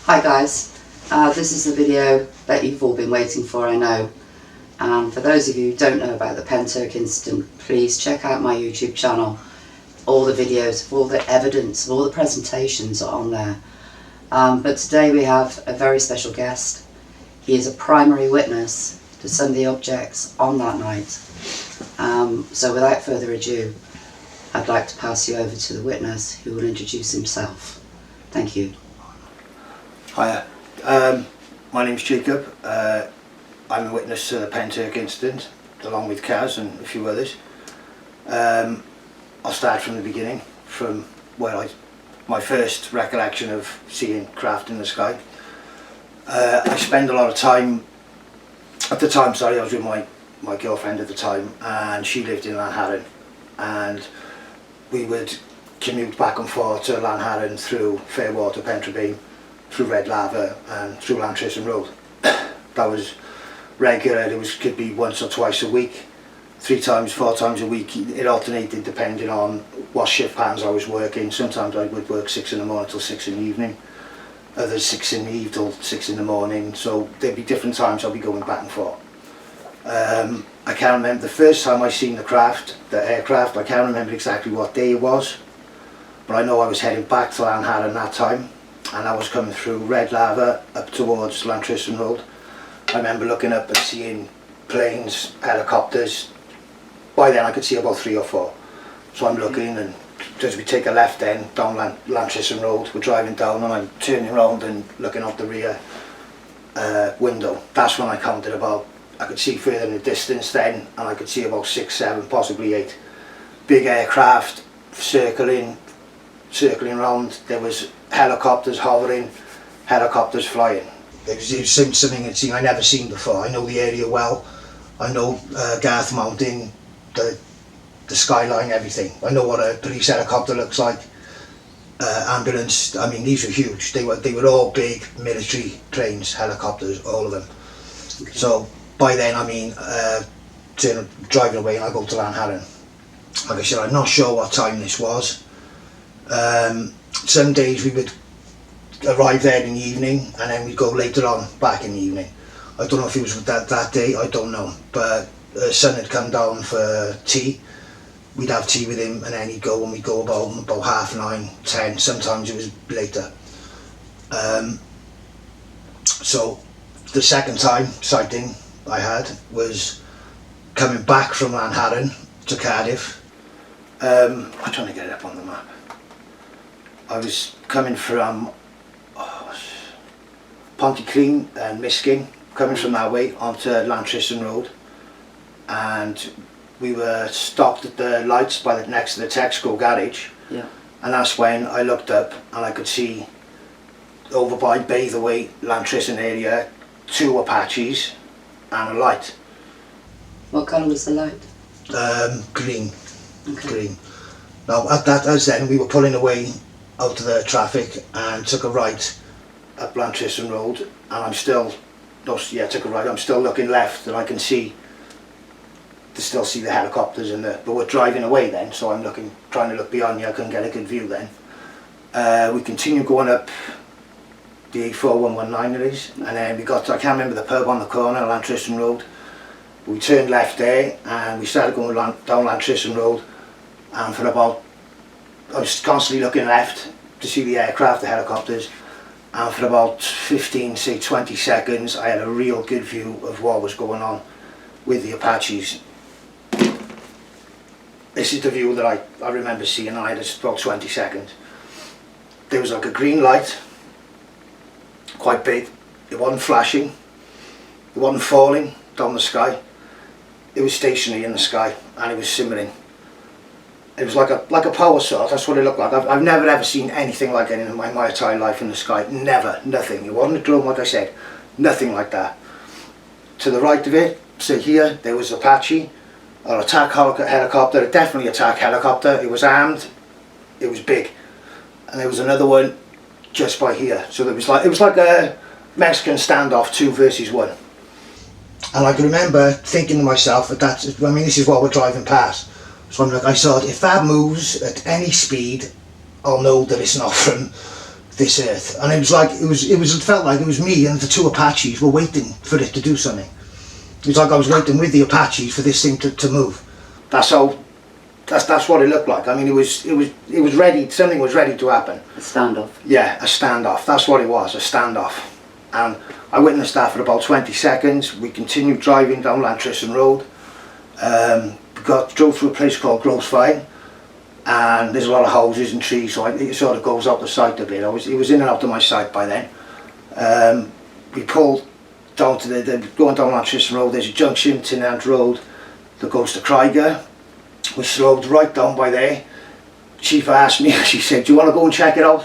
Hi guys, this is the video that you've all been waiting for, I know. And for those of you who don't know about the Pentyrch Incident, please check out my YouTube channel. All the videos, all the evidence, all the presentations are on there. But today we have a very special guest. He is a primary witness to some of the objects on that night. So without further ado, I'd like to pass you over to the witness who will introduce himself. Thank you. Hiya, my name's Jacob. I'm a witness to the Pentyrch Incident, along with Kaz and a few others. I'll start from the beginning, from where my first recollection of seeing craft in the sky. I spend a lot of time, at the time, I was with my girlfriend at the time, and she lived in Llantrisant, and we would commute back and forth to Llantrisant through Fairwater, Pentyrch, through Red Lava and through Llantrisant Road. That was regular. It could be once or twice a week, 3 times, 4 times a week. It alternated depending on what shift patterns I was working. Sometimes I would work 6 in the morning till 6 in the evening, others 6 in the evening till 6 in the morning, so there'd be different times I'll be going back and forth. I can't remember the first time I seen the aircraft. I can't remember exactly what day it was, but I know I was heading back to Llantrisant that time, and I was coming through Red Lava up towards Llantrisant Road. I remember looking up and seeing planes, helicopters. By then I could see about 3 or 4. So I'm looking, and as we take a left then down Llantrisant Road, we're driving down and I'm turning around and looking out the rear window. That's when I counted about, I could see further in the distance then, and I could see about 6, 7, possibly 8 big aircraft circling around. There was helicopters hovering, helicopters flying. It was something I never seen before. I know the area well. I know Garth Mountain, the skyline, everything. I know what a police helicopter looks like, ambulance. I mean, these were huge. They were all big military planes, helicopters, all of them. Okay. So by then, I mean, driving away, and I go to Llantrisant. Like I said, I'm not sure what time this was. Some days we would arrive there in the evening, and then we'd go later on back in the evening. I don't know if it was that day, I don't know, but the son had come down for tea. We'd have tea with him, and then he'd go, and we'd go about 9:30, 10, sometimes it was later. So the second time sighting I had was coming back from Llantrisant to Cardiff. I'm trying to get it up on the map. I was coming from Pentyrch and Miskin, coming from that way onto Llantrisant Road, and we were stopped at the lights next to the Texaco garage. Yeah. And that's when I looked up and I could see over by Bathaway, Llantrisant area, 2 Apaches and a light. What colour was the light? Green. Okay. Green. Now as then we were pulling away out of the traffic and took a right up Llantrisant Road, and I'm still, took a right, I'm still looking left, and I can still see the helicopters but we're driving away then, so I'm trying to look beyond you. I couldn't get a good view then. We continued going up the A4119 it is, and then we got to, I can't remember the pub on the corner, Llantrisant Road. We turned left there, and we started going down Llantrisant Road, and for about, I was constantly looking left to see the aircraft, the helicopters, and for about 15, say 20 seconds, I had a real good view of what was going on with the Apaches. This is the view that I remember seeing. I had about 20 seconds. There was like a green light, quite big. It wasn't flashing, it wasn't falling down the sky. It was stationary in the sky, and it was simmering. It was like a power source. That's what it looked like. I've never ever seen anything like it in my entire life in the sky. Never, nothing. It wasn't a drone, like I said, nothing like that. To the right of it, so here, there was Apache, or attack helicopter, definitely attack helicopter. It was armed, it was big, and there was another one just by here. So it was like a Mexican standoff, 2 versus 1. And I can remember thinking to myself that this is what we're driving past. So I'm like, I thought, if that moves at any speed, I'll know that it's not from this earth, and it felt like it was me and the two Apaches were waiting for it to do something. It was like I was waiting with the Apaches for this thing to move. That's what it looked like. I mean, it was ready. Something was ready to happen. A standoff. Yeah, a standoff. That's what it was, a standoff. And I witnessed that for about 20 seconds. We continued driving down Llantrisant Road. Drove through a place called Grosvine, and there's a lot of houses and trees, so it sort of goes out the sight a bit. It was in and out of my sight by then. We pulled down to going down Llantrisant Road. There's a junction, Tynant Road, that goes to Clarke. We slowed right down by there. Chief asked me, she said, do you want to go and check it out?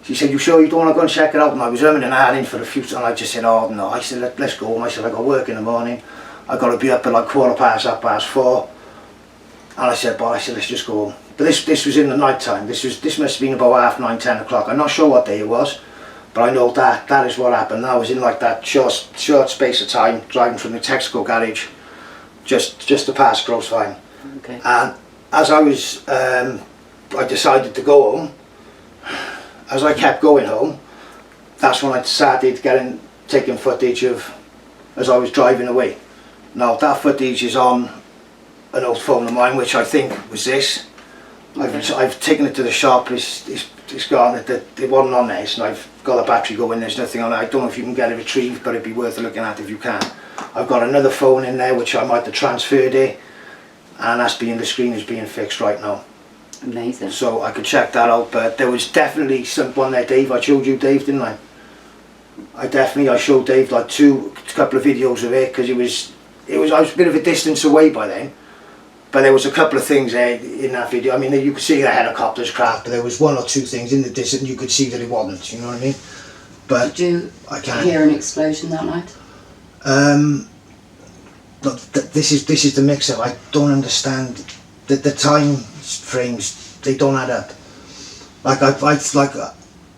She said, you sure you don't want to go and check it out? And I was umming and ahhing for a few, and I just said, oh no. I said, let's go. And I said, I got work in the morning. I got to be up at like 4:15. And I said, let's just go home. But this was in the night time. This must have been about 9:30, 10 o'clock. I'm not sure what day it was, but I know that is what happened. I was in like that short space of time, driving from the Texaco garage, just to pass Grosvine. Okay. And as I was, I decided to go home. As I kept going home, that's when I started taking footage of as I was driving away. Now that footage is on an old phone of mine, which I think was this. Okay. I've taken it to the shop. It's gone. It wasn't on there, and I've got a battery going. There's nothing on it. I don't know if you can get it retrieved, but it'd be worth looking at if you can. I've got another phone in there which I might have transferred it, and the screen is being fixed right now. Amazing. So I could check that out, but there was definitely one there, Dave. I showed you Dave, didn't I? I showed Dave like a couple of videos of it, because I was a bit of a distance away by then, but there was a couple of things there in that video. I mean, you could see the helicopters craft, but there was one or two things in the distance you could see that it wasn't. You know what I mean? But did you hear an explosion that night? Look, this is the mix-up. I don't understand the time frames. They don't add up.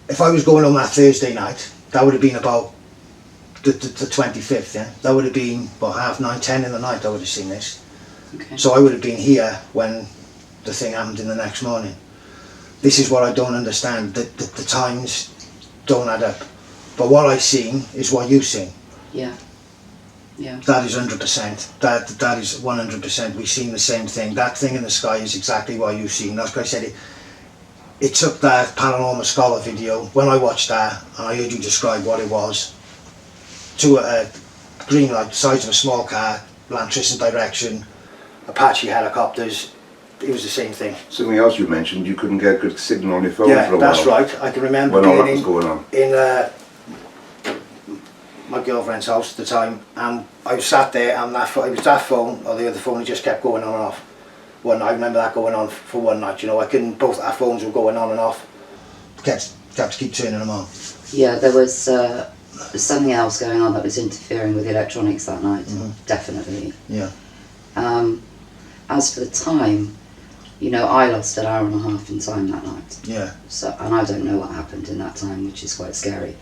If I was going home that Thursday night, that would have been about the 25th. Yeah, that would have been about 9:30, 10 in the night. I would have seen this. Okay. So I would have been here when the thing happened in the next morning. This is what I don't understand. The times don't add up. But what I've seen is what you've seen. Yeah. Yeah. That is 100%. That is 100%. We've seen the same thing. That thing in the sky is exactly what you've seen. That's what I said. It took that Paranormal Scholar video, when I watched that and I heard you describe what it was, to a green light, the size of a small car, Llantrisant direction, Apache helicopters. It was the same thing. Something else you mentioned, you couldn't get a good signal on your phone for a while. Yeah, that's right. I can remember when all that was going on. In my girlfriend's house at the time, and I was sat there, and it was that phone or the other phone, it just kept going on and off. One night, I remember that going on for one night. You know, both our phones were going on and off. Kept keep turning them on. Yeah, there was something else going on that was interfering with the electronics that night. Mm-hmm. Definitely. Yeah. As for the time, you know, I lost an hour and a half in time that night. Yeah. So, and I don't know what happened in that time, which is quite scary.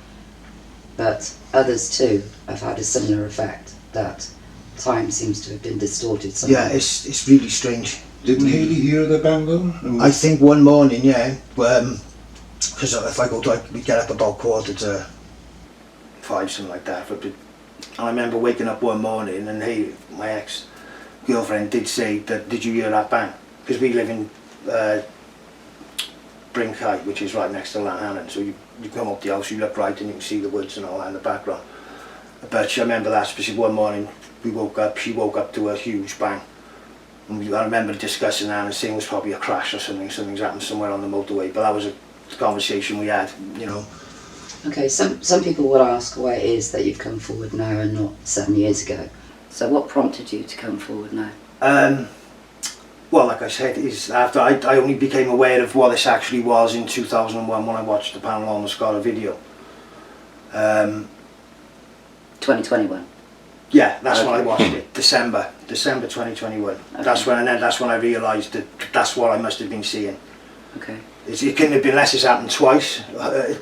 But others too have had a similar effect, that time seems to have been distorted somehow. Yeah, it's really strange. Didn't Haley hear the bang though? I think one morning, yeah, because if I go to, we get up about 4:45, something like that. And I remember waking up one morning and my ex-girlfriend did say that, did you hear that bang? Because we live in Brinkhite, which is right next to Lanhannon, so you come up the house, you look right and you can see the woods and all that in the background. But I remember that specific one morning, she woke up to a huge bang. And I remember discussing that and saying it was probably a crash or something's happened somewhere on the motorway, but that was a conversation we had, you know. Okay, some people would ask why it is that you've come forward now and not 7 years ago. So what prompted you to come forward now? Well, like I said, is after I only became aware of what this actually was in 2001 when I watched the Paranormal Scholar video. 2021? Yeah, that's when I watched it. December 2021. Okay. That's when I realised that that's what I must have been seeing. Okay. It couldn't have been unless it's happened twice,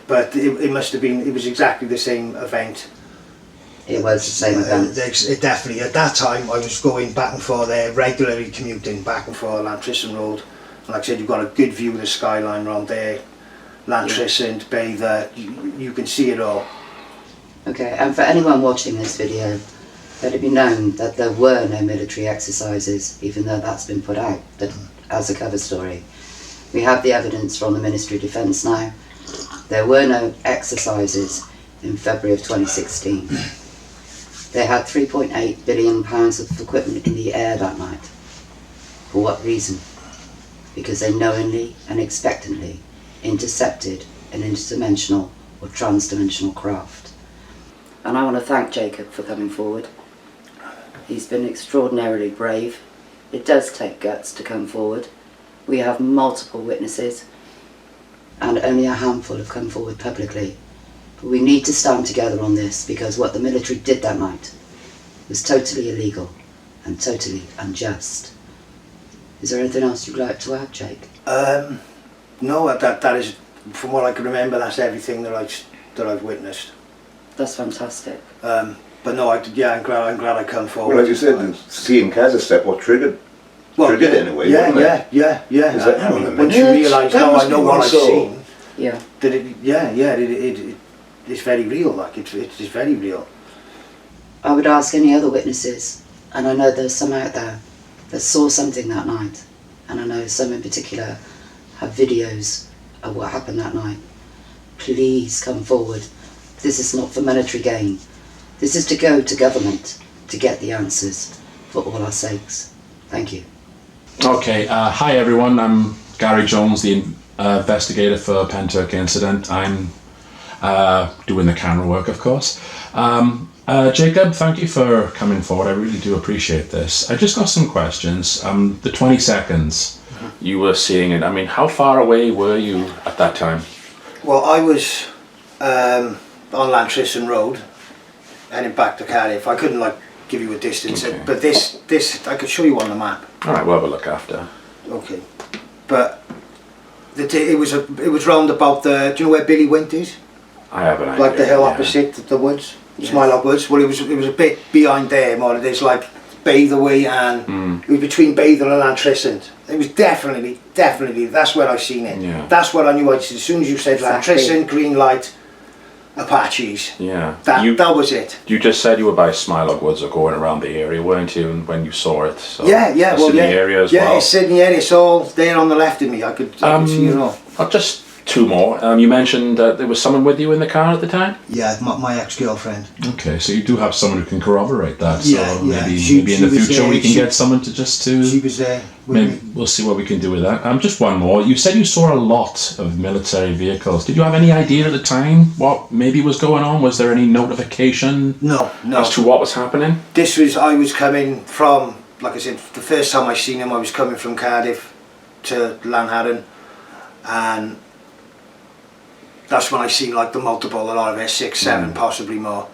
but it must have been. It was exactly the same event. It was the same event. It definitely. At that time, I was going back and forth there, regularly commuting back and forth Llantrisant Road. And like I said, you've got a good view of the skyline around there. Llantrisant, bather, you can see it all. Okay, and for anyone watching this video, let it be known that there were no military exercises, even though that's been put out as a cover story. We have the evidence from the Ministry of Defence now. There were no exercises in February of 2016. They had £3.8 billion of equipment in the air that night. For what reason? Because they knowingly and expectantly intercepted an interdimensional or transdimensional craft. And I want to thank Jacob for coming forward. He's been extraordinarily brave. It does take guts to come forward. We have multiple witnesses, and only a handful have come forward publicly. But we need to stand together on this, because what the military did that night was totally illegal and totally unjust. Is there anything else you'd like to add, Jake? No, that is, from what I can remember, that's everything that I've witnessed. That's fantastic. But no, I'm glad I come forward. Well, as you said, seeing Kaz's step, what triggered it anyway, wasn't it? Yeah. Is that, hang on a Once minute. you realise, now I know what I've seen, Yeah. that it's very real, like, it's very real. I would ask any other witnesses, and I know there's some out there that saw something that night, and I know some in particular have videos of what happened that night. Please come forward. This is not for military gain. This is to go to government to get the answers for all our sakes. Thank you. Okay, hi everyone, I'm Gary Jones, the investigator for Pentyrch Incident. I'm doing the camera work, of course. Jacob, thank you for coming forward, I really do appreciate this. I just got some questions. The 20 seconds you were seeing it, I mean, how far away were you at that time? Well, I was on Llantrisant Road, heading back to Cardiff. I couldn't give you a distance, Okay. but this I could show you on the map. Alright, we'll have a look after. Okay, but it was round about the. Do you know where Billy Wint is? I have an idea. Like the hill yeah. opposite the woods, Yes. Smilog Woods. Well, it was a bit behind there, more. There's like Batherway and it was between Bather and Llantrisant. It was definitely. That's where I seen it. Yeah. That's what I knew. As soon as you said Exactly. Llantrisant, green light, Apaches. Yeah. That was it. You just said you were by Smilog Woods or going around the area, weren't you, and when you saw it? So Yeah. that's Well, in yeah. the area as yeah, well. it's in the area. It's all there on the left of me. I could see it all. Just two more. You mentioned there was someone with you in the car at the time? Yeah, my ex-girlfriend. Okay, so you do have someone who can corroborate that. So Yeah, yeah. maybe She in the was future there. we can She get someone to She was there with maybe me. we'll see what we can do with that. Just one more. You said you saw a lot of military vehicles. Did you have any idea at the time what maybe was going on? Was there any notification No. as to what was happening? I was coming from, like I said, the first time I seen him, I was coming from Cardiff to Llantrisant, and that's when I seen a lot of it, 6, 7, possibly more.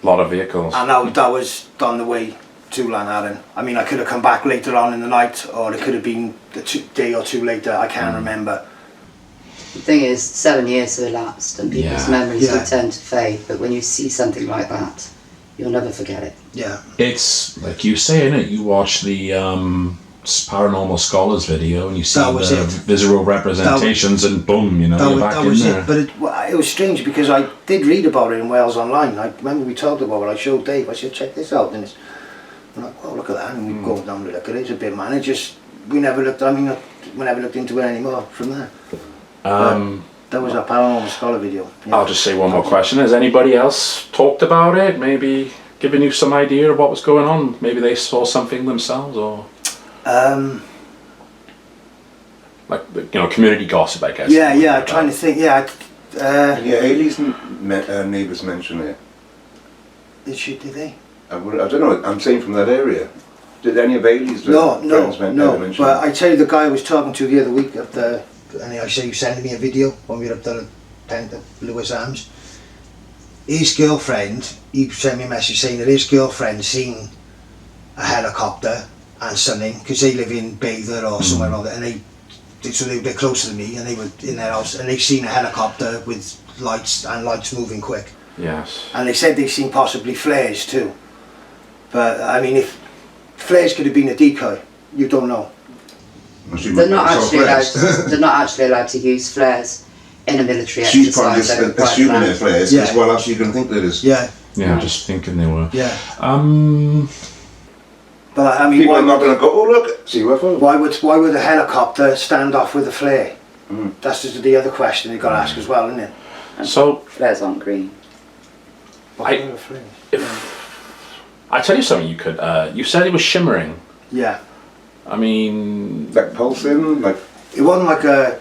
A lot of vehicles. And that was on the way to Llantrisant. I mean, I could have come back later on in the night, or it could have been a day or two later, I can't remember. The thing is, 7 years have elapsed and people's Yeah. memories Yeah. will tend to fade, but when you see something like that, you'll never forget it. Yeah. It's like you say, innit? You watch the Paranormal Scholars video and you see That was the it. visual representations and boom, you're back that in was there. it. But it was strange because I did read about it in Wales Online. I remember we talked about it. I showed Dave. I said, check this out. And I'm like, oh, look at that. And we go down and look at it. It's a bit man. We never looked into it anymore from there. That was a Paranormal Scholar video. Yeah. I'll just say one more question. Has anybody else talked about it? Maybe given you some idea of what was going on? Maybe they saw something themselves, or community gossip, I guess. Yeah. I'm trying to think. Yeah. Ailey's neighbours mention it. Did they? I don't know, I'm saying from that area. Did any of Ailey's No. friends mention But it? I tell you, the guy I was talking to the other week and I say you sending me a video when we were up there at Lewis Arms. His girlfriend, he sent me a message saying that his girlfriend seen a helicopter and something, because they live in Bather or somewhere around there, and they were a bit closer to me, and they were in their house, and they seen a helicopter with lights moving quick. Yes. And they said they seen possibly flares too. But I mean, if flares could have been a decoy, you don't know. They're not actually allowed. They're not actually allowed to use flares in a military exercise. She's probably just assuming they're flares, because what else you can think there is? Yeah. Yeah, just thinking they were. Yeah. But I mean, people are not going to go, oh look, it's UFO. Why would a helicopter stand off with a flare? That's just the other question you got to ask as well, isn't it? And so flares aren't green. I tell you something, you could. You said it was shimmering. Yeah. I mean, Like pulsing, like. It wasn't like a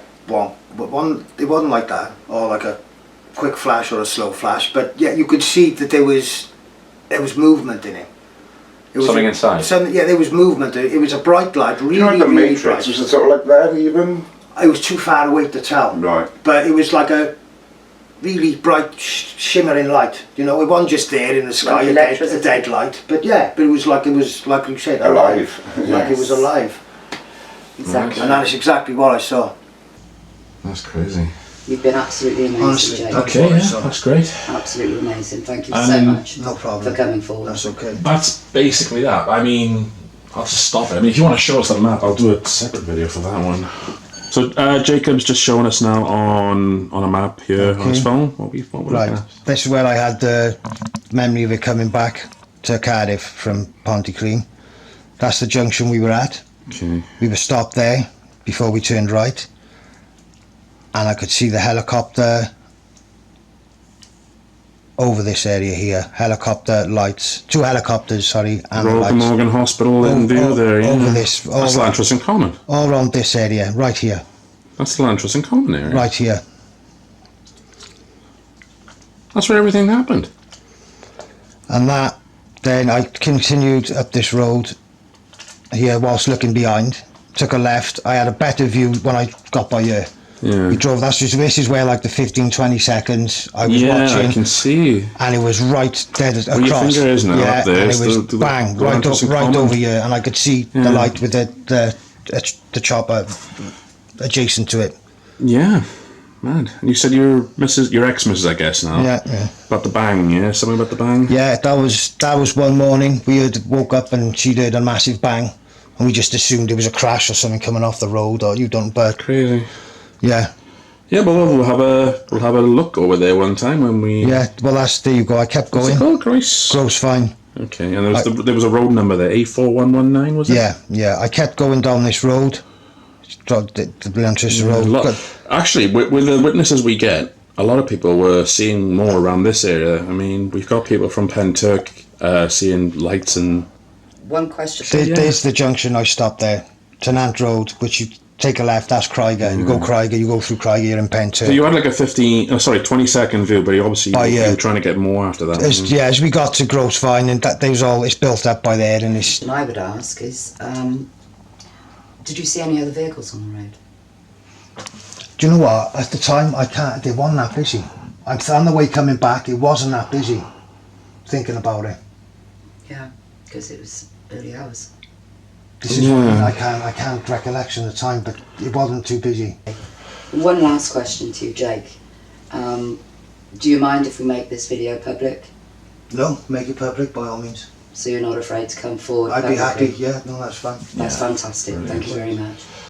it wasn't like that, or like a quick flash or a slow flash. But yeah, you could see that there was movement in it. It was something inside. There was movement. It was a bright light, really, You know, like the really Matrix, bright. was it sort of like that even? It was too far away to tell. Right. But it was like a really bright shimmering light. You know, it wasn't just there in the sky, Like a dead light. But yeah, but it was like you said, Alive. Like it was alive. Exactly. And that is exactly what I saw. That's crazy. You've been absolutely amazing, Honestly, Jake. Okay, yeah, that's great. Absolutely amazing. Thank you so much No problem. for coming forward. That's okay. That's basically that. I mean, I'll just stop it. I mean, if you want to show us the map, I'll do a separate video for that one. So Jacob's just showing us now on a map here on his phone. What we're looking at. This is where I had the memory of it coming back to Cardiff from Pentyrch. That's the junction we were at. Okay. We were stopped there before we turned right, and I could see the helicopter over this area here. Helicopter lights, 2 helicopters, sorry, and Royal lights. Morgan Hospital in view there, yeah. Over this, That's Llantrisant Coleman. all around this area, right here, That's the Llantrisant Coleman area. right here. That's where everything happened. And that, then I continued up this road here whilst looking behind, took a left. I had a better view when I got by here. Yeah. We drove, this is where like the 15-20 seconds I was watching. Yeah, I can see. And it was right dead across. Where your finger is now, yeah, up there. and it was the bang, right over here, and I could see the light with the chopper adjacent to it. Yeah, mad. And you said your ex-missus, I guess, now. Yeah. About the bang, yeah? Something about the bang? Yeah, that was one morning. We woke up and she'd heard a massive bang, and we just assumed it was a crash or something coming off the road, or you don't, but Crazy. yeah. Yeah, but we'll have a look over there one time when we. Yeah, well, there you go. I kept going. What's it called, Grace? Gross Fine. Okay, and there was a road number there, A4119, was it? Yeah. I kept going down this road, the Llantrisant road. Actually, with the witnesses we get, a lot of people were seeing more around this area. I mean, we've got people from Pentyrch seeing lights and. One question. There's the junction. I stopped there, Tenant Road, which you take a left. That's Clarke. You go Clarke. You go through Clarke. You're in Pentyrch. So you had like a 20-second view, but you obviously you were trying to get more after that. As we got to Gross Fine, and that there was all it's built up by there, and it's. I would ask is, did you see any other vehicles on the road? Do you know what? At the time, they weren't that busy. On the way coming back, it wasn't that busy. Thinking about it. Yeah, because it was early hours. This is what I can't recollection the time, but it wasn't too busy. One last question to you, Jake. Do you mind if we make this video public? No, make it public by all means. So you're not afraid to come forward? I'd be publicly? happy. Yeah, no, that's fine. That's fantastic. Thank you very much.